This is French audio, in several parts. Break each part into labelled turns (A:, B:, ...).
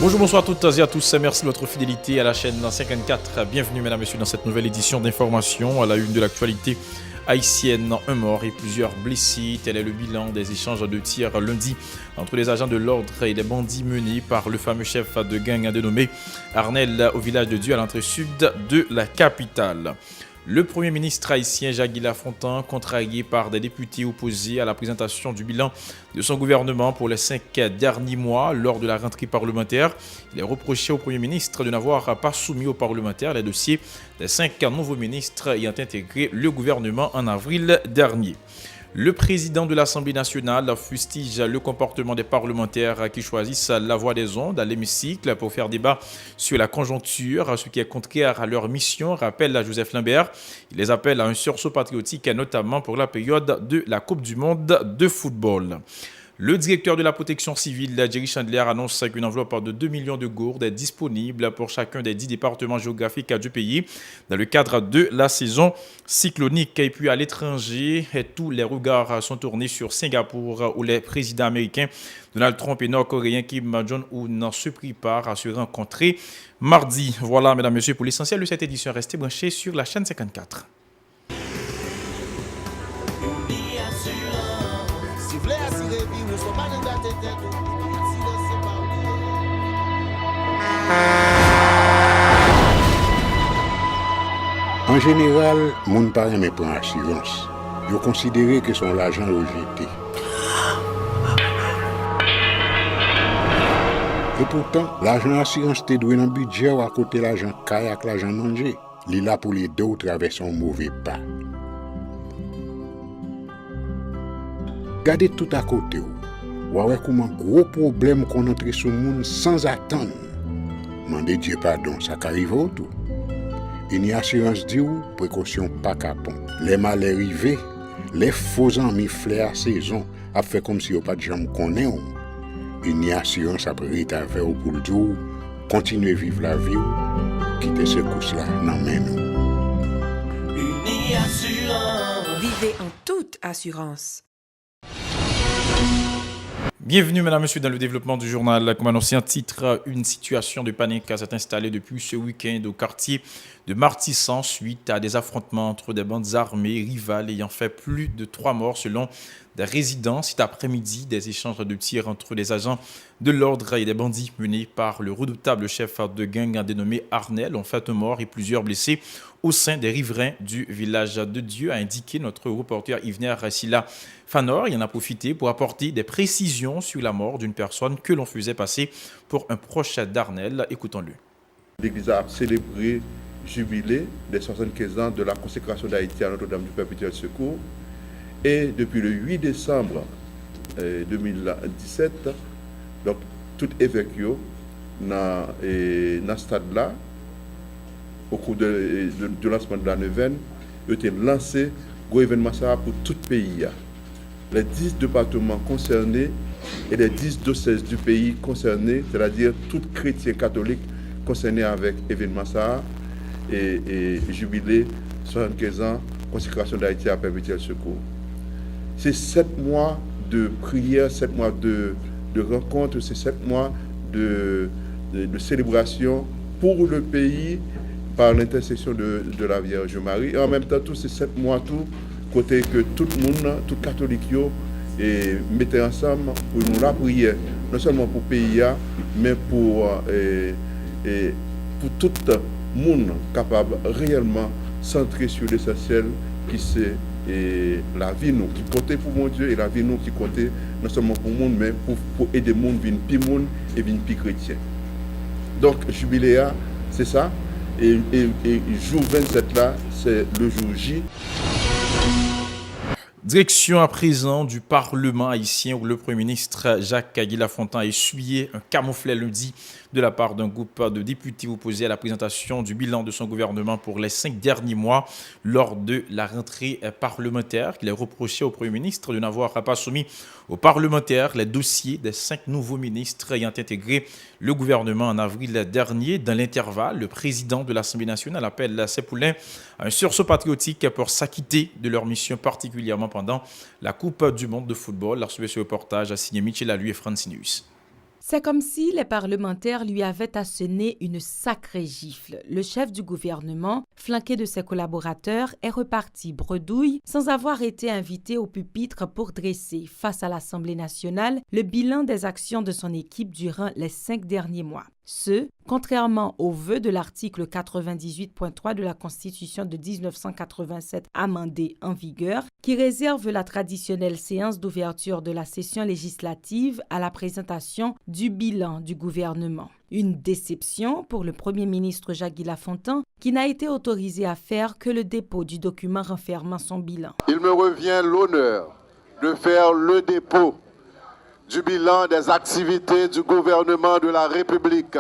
A: Bonjour, bonsoir à toutes et à tous. Merci de votre fidélité à la chaîne 54. Bienvenue, mesdames et messieurs, dans cette nouvelle édition d'information à la une de l'actualité haïtienne. Un mort et plusieurs blessés. Tel est le bilan des échanges de tirs lundi entre les agents de l'ordre et les bandits menés par le fameux chef de gang dénommé Arnel au village de Dieu à l'entrée sud de la capitale. Le Premier ministre haïtien Jacques Lafontaine, contrarié par des députés opposés à la présentation du bilan de son gouvernement pour les 5 derniers mois lors de la rentrée parlementaire, il est reproché au Premier ministre de n'avoir pas soumis aux parlementaires les dossiers des 5 nouveaux ministres ayant intégré le gouvernement en avril dernier. Le président de l'Assemblée nationale fustige le comportement des parlementaires qui choisissent la voie des ondes à l'hémicycle pour faire débat sur la conjoncture, ce qui est contraire à leur mission, rappelle Joseph Limbert. Il les appelle à un sursaut patriotique, notamment pour la période de la Coupe du monde de football. Le directeur de la protection civile, Jerry Chandler, annonce qu'une enveloppe de 2 millions de gourdes est disponible pour chacun des 10 départements géographiques du pays dans le cadre de la saison cyclonique. Et puis à l'étranger, tous les regards sont tournés sur Singapour où les présidents américains Donald Trump et nord-coréen Kim Jong-un se préparent à se rencontrer mardi. Voilà, mesdames et messieurs, pour l'essentiel de cette édition. Restez branchés sur la chaîne 54.
B: En général, moun pa reme pran assurance. Yo considéré que son l'argent rejeté. Et pourtant, l'argent assurance te doué dans budget ou à côté l'argent caille avec l'argent mangé. Li là pour les deux ou traverser un mauvais pas. Gardez tout à côté ou. Ouais comment gros problème qu'on entre sur monde sans attendre. Mandez Dieu pardon, ça qu'arrive autour. Une assurance dit ou précaution pas capon. Les malheurs arrivés, les faux amis flair à saison a fait comme si on pas de jambe connaît ou. Une assurance après rétaver ou pour le dire continuer vivre la vie ou quitter ce course là non mais nous.
C: Une assurance.
D: Vivez en toute assurance.
A: Bienvenue, mesdames et messieurs, dans le développement du journal. Comme annoncé en titre, une situation de panique s'est installée depuis ce week-end au quartier de Martissan suite à des affrontements entre des bandes armées rivales ayant fait plus de 3 morts selon des résidents. Cet après-midi, des échanges de tirs entre les agents de l'ordre et des bandits menés par le redoutable chef de gang dénommé Arnel ont fait un mort et plusieurs blessés au sein des riverains du village de Dieu, a indiqué notre reporter Yvner Silla Fanor. Il en a profité pour apporter des précisions sur la mort d'une personne que l'on faisait passer pour un proche d'Arnel. Écoutons-le.
E: L'Église a célébré jubilé des 75 ans de la consécration d'Haïti à Notre-Dame du Perpétuel Secours. Et depuis le 8 décembre 2017, donc tout évêque dans ce stade-là, au cours de lancement de la neuvaine, a été lancé un événement pour tout le pays. Les 10 départements concernés et les 10 diocèses du pays concernés, c'est-à-dire tout chrétien catholique concerné avec l'événement ça et jubilé 75 ans, consécration d'Haïti à Perpétuel Secours. C'est 7 mois de prière, 7 mois de rencontres, c'est 7 mois de célébration pour le pays par l'intercession de la Vierge Marie. Et en même temps, tous ces 7 mois, tout côté que tout le monde, tout catholique, et mettait ensemble pour nous la prière, non seulement pour le pays, mais pour tout le monde capable réellement centrer sur l'essentiel qui c'est la vie nous qui comptait pour mon Dieu et la vie nous qui comptait non seulement pour le monde mais pour aider le monde à venir plus monde et venir plus chrétien. Donc jubilé c'est ça et jour 27 là c'est le jour J.
A: Direction à présent du Parlement haïtien où le Premier ministre Jacques Lafontaine a essuyé un camouflet lundi de la part d'un groupe de députés opposés à la présentation du bilan de son gouvernement pour les 5 derniers mois lors de la rentrée parlementaire. Il est reproché au Premier ministre de n'avoir pas soumis aux parlementaires les dossiers des 5 nouveaux ministres ayant intégré le gouvernement en avril dernier. Dans l'intervalle, le président de l'Assemblée nationale appelle ses poulains à un sursaut patriotique pour s'acquitter de leur mission, particulièrement pendant la Coupe du monde de football. La ce reportage a signé Michel Allu et Francinus.
F: C'est comme si les parlementaires lui avaient asséné une sacrée gifle. Le chef du gouvernement, flanqué de ses collaborateurs, est reparti bredouille sans avoir été invité au pupitre pour dresser, face à l'Assemblée nationale, le bilan des actions de son équipe durant les 5 derniers mois. Ce, contrairement aux vœux de l'article 98.3 de la Constitution de 1987 amendé en vigueur, qui réserve la traditionnelle séance d'ouverture de la session législative à la présentation du bilan du gouvernement. Une déception pour le Premier ministre Jacques Lafontaine, qui n'a été autorisé à faire que le dépôt du document renfermant son bilan.
G: Il me revient l'honneur de faire le dépôt du bilan des activités du gouvernement de la République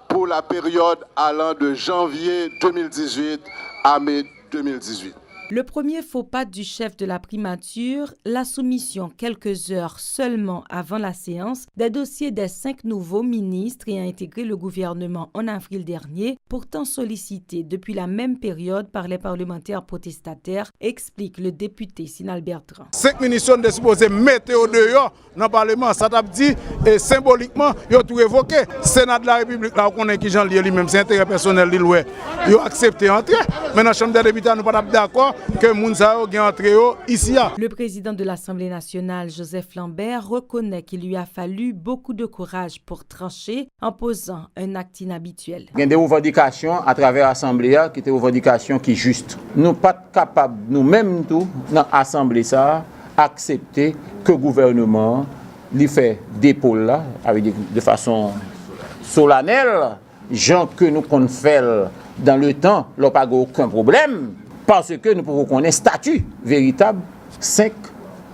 G: pour la période allant de janvier 2018 à mai 2018.
F: Le premier faux pas du chef de la primature, la soumission quelques heures seulement avant la séance des dossiers des 5 nouveaux ministres ayant intégré le gouvernement en avril dernier, pourtant sollicités depuis la même période par les parlementaires protestataires, explique le député Sinal Bertrand.
H: 5 ministres sont supposés mettre au dehors dans le Parlement, ça t'a dit, et symboliquement, ils ont tout évoqué. Le Sénat de la République, là, on connaît qui Jean Lié lui-même, c'est intérêt personnel, ils ont accepté d'entrer. Mais dans la Chambre des députés, nous ne sommes pas d'accord que Mounsa a entré ici.
F: Le président de l'Assemblée nationale, Joseph Lambert, reconnaît qu'il lui a fallu beaucoup de courage pour trancher en posant un acte inhabituel.
I: Il y a des revendications à travers l'Assemblée qui étaient des revendications qui sont justes. Nous ne sommes pas capables, nous-mêmes, dans l'Assemblée, accepter que le gouvernement lui fait dépôt là, de façon solennelle, gens que nous comptons faire dans le temps, il n'y a pas aucun problème, parce que nous pouvons connaître statut véritable 5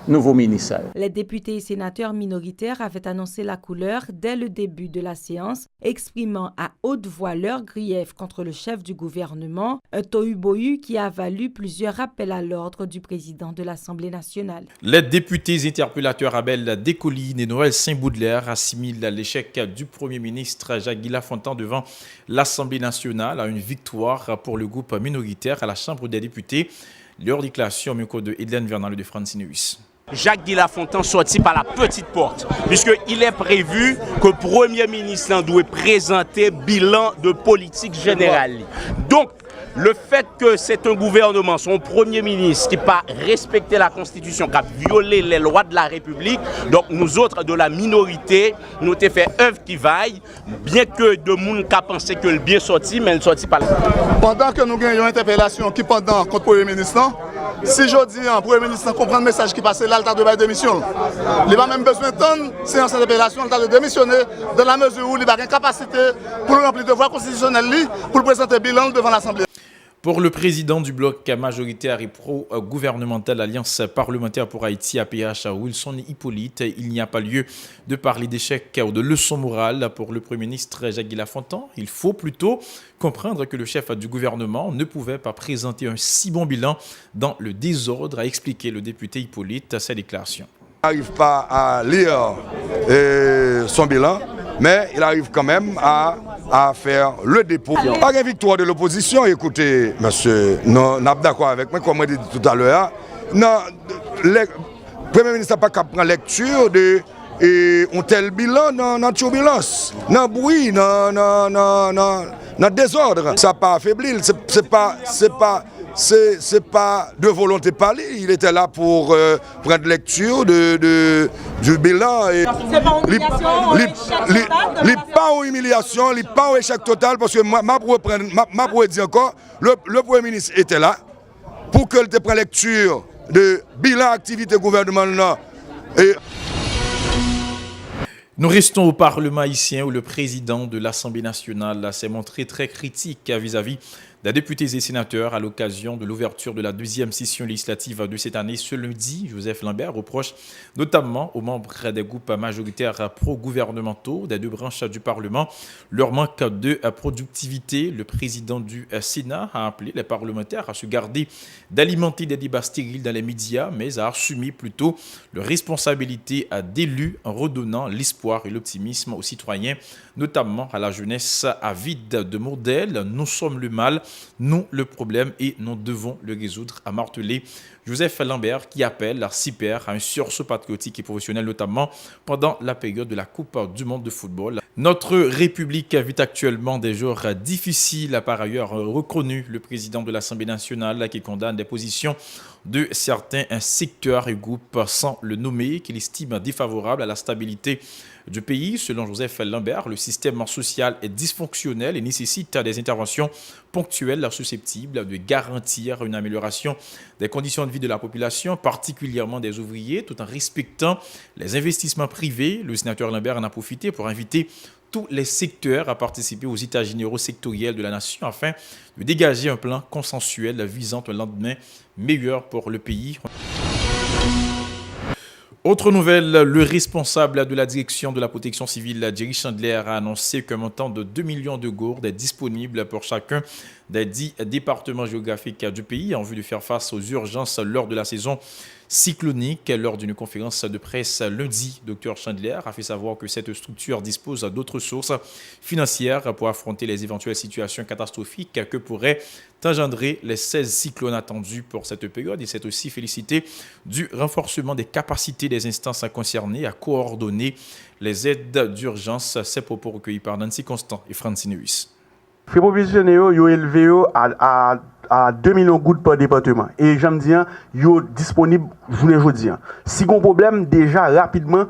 I: nouveaux ministres.
F: Les députés et sénateurs minoritaires avaient annoncé la couleur dès le début de la séance, exprimant à haute voix leur grief contre le chef du gouvernement, un tohu-bohu qui a valu plusieurs rappels à l'ordre du président de l'Assemblée nationale.
A: Les députés interpellateurs Abel Descollines et Noël Saint-Baudelaire assimilent l'échec du Premier ministre Jacques Lafontaine devant l'Assemblée nationale à une victoire pour le groupe minoritaire à la Chambre des députés. Leur déclaration au micro de Edlen Vernal de Francineus.
J: Jacques Lafontaine sorti par la petite porte, puisqu'il est prévu que le Premier ministre doit présenter bilan de politique générale. Donc, le fait que c'est un gouvernement, son Premier ministre, qui n'a pas respecté la Constitution, qui a violé les lois de la République, donc nous autres de la minorité, nous avons fait œuvre qui vaille, bien que de monde qui a pensé que le bien sorti, mais il sorti par là.
H: Pendant que nous gagnons une interpellation qui pendant contre le Premier ministre, si je dis un Premier ministre comprend le message qui passe là, il a de démission. Il n'a pas même besoin de temps, séance d'interpellation, il a de démissionner dans la mesure où il a une capacité pour remplir le devoir constitutionnel pour présenter bilan devant l'Assemblée.
A: Pour le président du bloc majoritaire et pro-gouvernemental Alliance parlementaire pour Haïti APH, Wilson Hippolyte, il n'y a pas lieu de parler d'échec ou de leçon morale pour le Premier ministre Jacques Lafontaine. Il faut plutôt comprendre que le chef du gouvernement ne pouvait pas présenter un si bon bilan dans le désordre, a expliqué le député Hippolyte à sa déclaration.
H: Il n'arrive pas à lire son bilan, mais il arrive quand même à faire le dépôt. Pas une victoire de l'opposition, écoutez, monsieur, non, nous sommes d'accord avec moi, comme je l'ai dit tout à l'heure. Le Premier ministre n'a pas qu'à prendre lecture de un tel bilan dans la turbulence, dans le bruit, dans le désordre. Ça n'a pas affaibli, c'est pas de volonté parler. Il était là pour prendre lecture du bilan. Il n'est pas en humiliation, il n'est pas en échec total, parce que ma pour dire encore, le Premier ministre était là pour qu'il te prenne lecture de bilan activité gouvernementale.
A: Nous restons au Parlement haïtien où le président de l'Assemblée nationale s'est montré très critique vis-à-vis des députés et sénateurs à l'occasion de l'ouverture de la deuxième session législative de cette année. Ce lundi, Joseph Lambert reproche notamment aux membres des groupes majoritaires pro-gouvernementaux des deux branches du Parlement leur manque de productivité. Le président du Sénat a appelé les parlementaires à se garder d'alimenter des débats stériles dans les médias, mais à assumer plutôt leur responsabilité d'élus en redonnant l'espoir et l'optimisme aux citoyens, notamment à la jeunesse avide de modèles. Nous sommes le mal nous le problème et nous devons le résoudre, a martelé Joseph Lambert, qui appelle la CIPER à un sursaut patriotique et professionnel, notamment pendant la période de la Coupe du monde de football. Notre République vit actuellement des jours difficiles, a par ailleurs reconnu le président de l'Assemblée nationale, qui condamne des positions de certains secteurs et groupes sans le nommer, qu'il estime défavorables à la stabilité du pays. Selon Joseph Lambert, le système social est dysfonctionnel et nécessite des interventions ponctuelles susceptibles de garantir une amélioration des conditions de vie de la population, particulièrement des ouvriers, tout en respectant les investissements privés. Le sénateur Lambert en a profité pour inviter tous les secteurs à participer aux états généraux sectoriels de la nation afin de dégager un plan consensuel visant un lendemain meilleur pour le pays. Autre nouvelle, le responsable de la direction de la protection civile, Jerry Chandler, a annoncé qu'un montant de 2 millions de gourdes est disponible pour chacun des 10 départements géographiques du pays en vue de faire face aux urgences lors de la saison cyclonique. Lors d'une conférence de presse lundi, Dr Chandler a fait savoir que cette structure dispose d'autres sources financières pour affronter les éventuelles situations catastrophiques que pourraient engendrer les 16 cyclones attendus pour cette période. Il s'est aussi félicité du renforcement des capacités des instances concernées à coordonner les aides d'urgence. Ces propos recueillis par Nancy Constant et Francine Huis.
K: Les provisionnaires sont élevés à 2 millions de gouttes par département. Et j'aime dire, ils sont disponibles journée aujourd'hui. Si vous avez un problème, déjà rapidement,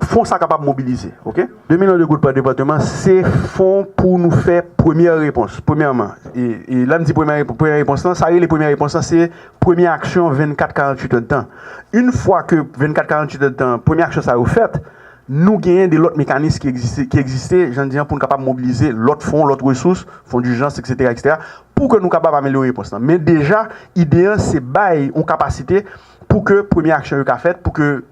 K: fonds sont capables de mobiliser. Okay? 2 millions de gouttes par département, c'est fonds pour nous faire première réponse. Premièrement, et là, je dis première réponse, ça y est, les premières réponses, c'est première action 24-48 heures de temps. Une fois que 24-48 heures de temps, première action ça est faite, nous gagnons des autres mécanismes qui existaient, j'en dis, pour nous capables de mobiliser l'autre fonds, l'autre ressources, fonds d'urgence, etc., pour que nous capables d'améliorer les postes. Mais déjà, l'idéal, c'est bailler une capacité pour que première action soit faite, pour que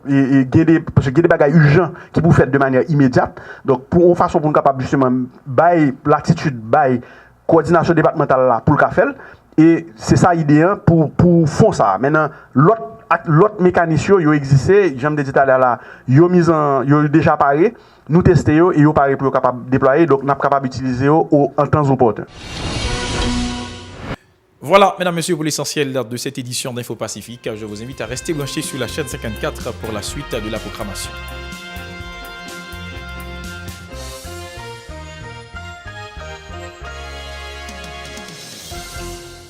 K: parce que des bagages urgents qui vous faites de manière immédiate. Donc, pour une façon pour nous capables justement bailler l'attitude, bailler coordination départementale là pour le faire. Et c'est ça l'idéal pour faire ça. Maintenant, l'autre mécanisme yo existé, j'aime dire tout à l'heure là, yo déjà paré, nous tester yo et yo paré pour capable déployer, donc n'a capable utiliser yo en temps opportun.
A: Voilà, mesdames, messieurs, pour l'essentiel de cette édition d'Info Pacifique. Je vous invite à rester branchés sur la chaîne 54 pour la suite de la programmation.